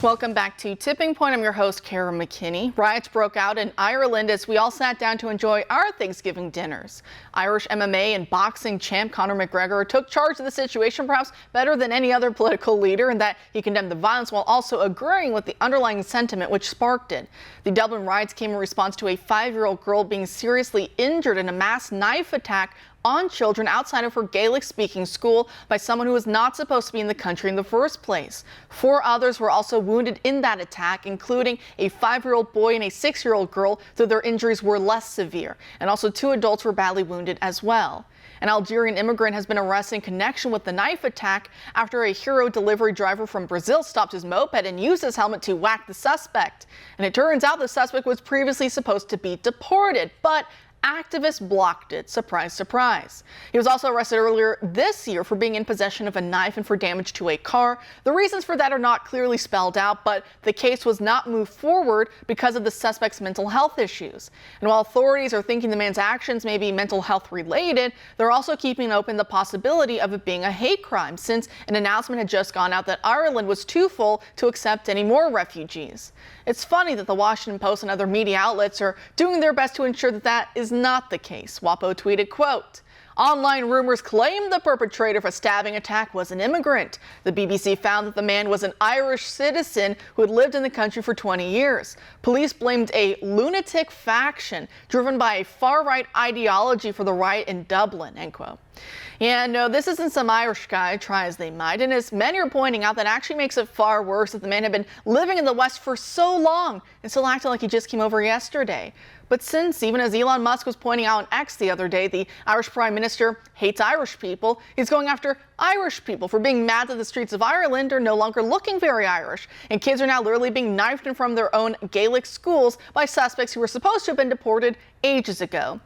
Welcome back to Tipping Point. I'm your host, Kara McKinney. Riots broke out in Ireland as we all sat down to enjoy our Thanksgiving dinners. Irish MMA and boxing champ Conor McGregor took charge of the situation perhaps better than any other political leader in that he condemned the violence while also agreeing with the underlying sentiment which sparked it. The Dublin riots came in response to a 5-year-old girl being seriously injured in a mass knife attack on children outside of her Gaelic-speaking school by someone who was not supposed to be in the country in the first place. 4 others were also wounded in that attack, including a 5-year-old boy and a 6-year-old girl, though their injuries were less severe. And also 2 adults were badly wounded as well. An Algerian immigrant has been arrested in connection with the knife attack after a hero delivery driver from Brazil stopped his moped and used his helmet to whack the suspect. And it turns out the suspect was previously supposed to be deported, but activists blocked it. Surprise, surprise. He was also arrested earlier this year for being in possession of a knife and for damage to a car. The reasons for that are not clearly spelled out, but the case was not moved forward because of the suspect's mental health issues. And while authorities are thinking the man's actions may be mental health related, they're also keeping open the possibility of it being a hate crime, since an announcement had just gone out that Ireland was too full to accept any more refugees. It's funny that the Washington Post and other media outlets are doing their best to ensure that that is not the case. WAPO tweeted, quote, "Online rumors claim the perpetrator of a stabbing attack was an immigrant. The BBC found that the man was an Irish citizen who had lived in the country for 20 years. Police blamed a lunatic faction driven by a far-right ideology for the riot in Dublin," end quote. Yeah, no, this isn't some Irish guy, try as they might, and as many are pointing out, that actually makes it far worse that the man had been living in the West for so long and still acting like he just came over yesterday. But since, even as Elon Musk was pointing out on X the other day, the Irish Prime Minister hates Irish people, he's going after Irish people for being mad that the streets of Ireland are no longer looking very Irish, and kids are now literally being knifed in from their own Gaelic schools by suspects who were supposed to have been deported ages ago.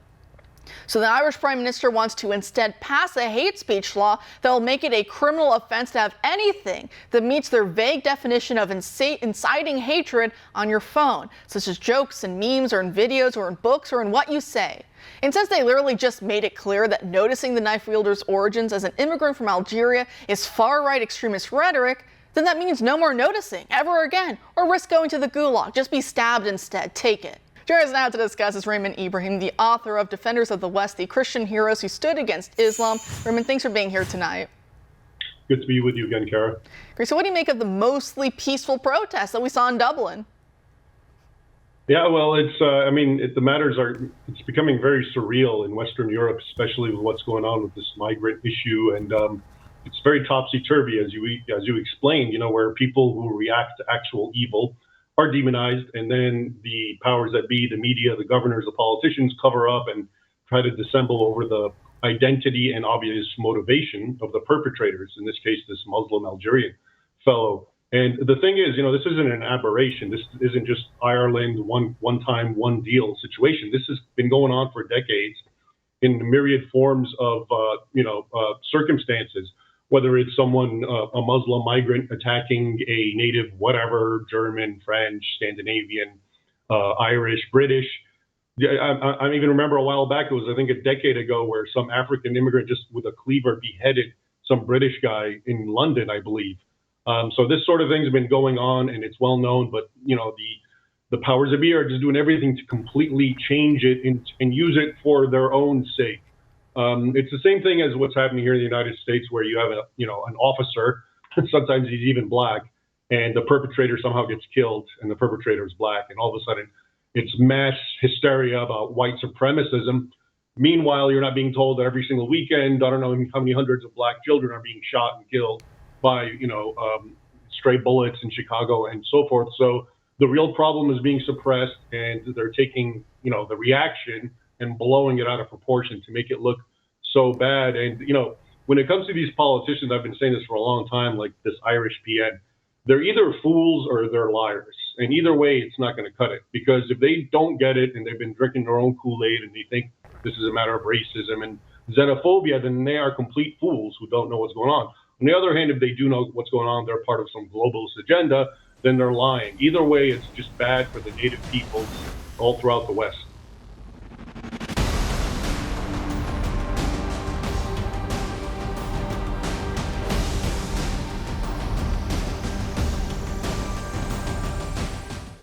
So the Irish Prime Minister wants to instead pass a hate speech law that will make it a criminal offense to have anything that meets their vague definition of inciting hatred on your phone, such as jokes and memes or in videos or in books or in what you say. And since they literally just made it clear that noticing the knife wielder's origins as an immigrant from Algeria is far-right extremist rhetoric, then that means no more noticing ever again, or risk going to the gulag. Just be stabbed instead. Take it. Joining us now to discuss is Raymond Ibrahim, the author of Defenders of the West, the Christian heroes who stood against Islam. Raymond, thanks for being here tonight. Good to be with you again, Kara. Great. So what do you make of the mostly peaceful protests that we saw in Dublin? Yeah, well, the matters it's becoming very surreal in Western Europe, especially with what's going on with this migrant issue. And it's very topsy-turvy, as you explained, where people who react to actual evil are demonized, and then the powers that be, the media, the governors, the politicians, cover up and try to dissemble over the identity and obvious motivation of the perpetrators, in this case, this Muslim Algerian fellow. And the thing is, this isn't an aberration. This isn't just Ireland, one time, one deal situation. This has been going on for decades in myriad forms of, circumstances. Whether it's someone, a Muslim migrant attacking a native, whatever, German, French, Scandinavian, Irish, British. I even remember a while back, it was, I think, a decade ago, where some African immigrant just with a cleaver beheaded some British guy in London, I believe. So this sort of thing's been going on, and it's well known, but, the powers that be are just doing everything to completely change it and use it for their own sake. It's the same thing as what's happening here in the United States, where you have an officer, sometimes he's even black, and the perpetrator somehow gets killed, and the perpetrator is black, and all of a sudden it's mass hysteria about white supremacism. Meanwhile, you're not being told that every single weekend, I don't know how many hundreds of black children are being shot and killed by stray bullets in Chicago and so forth. So the real problem is being suppressed, and they're taking the reaction and blowing it out of proportion to make it look so bad. And, when it comes to these politicians, I've been saying this for a long time, like this Irish PN, they're either fools or they're liars. And either way, it's not going to cut it, because if they don't get it and they've been drinking their own Kool-Aid and they think this is a matter of racism and xenophobia, then they are complete fools who don't know what's going on. On the other hand, if they do know what's going on, they're part of some globalist agenda, then they're lying. Either way, it's just bad for the native peoples all throughout the West.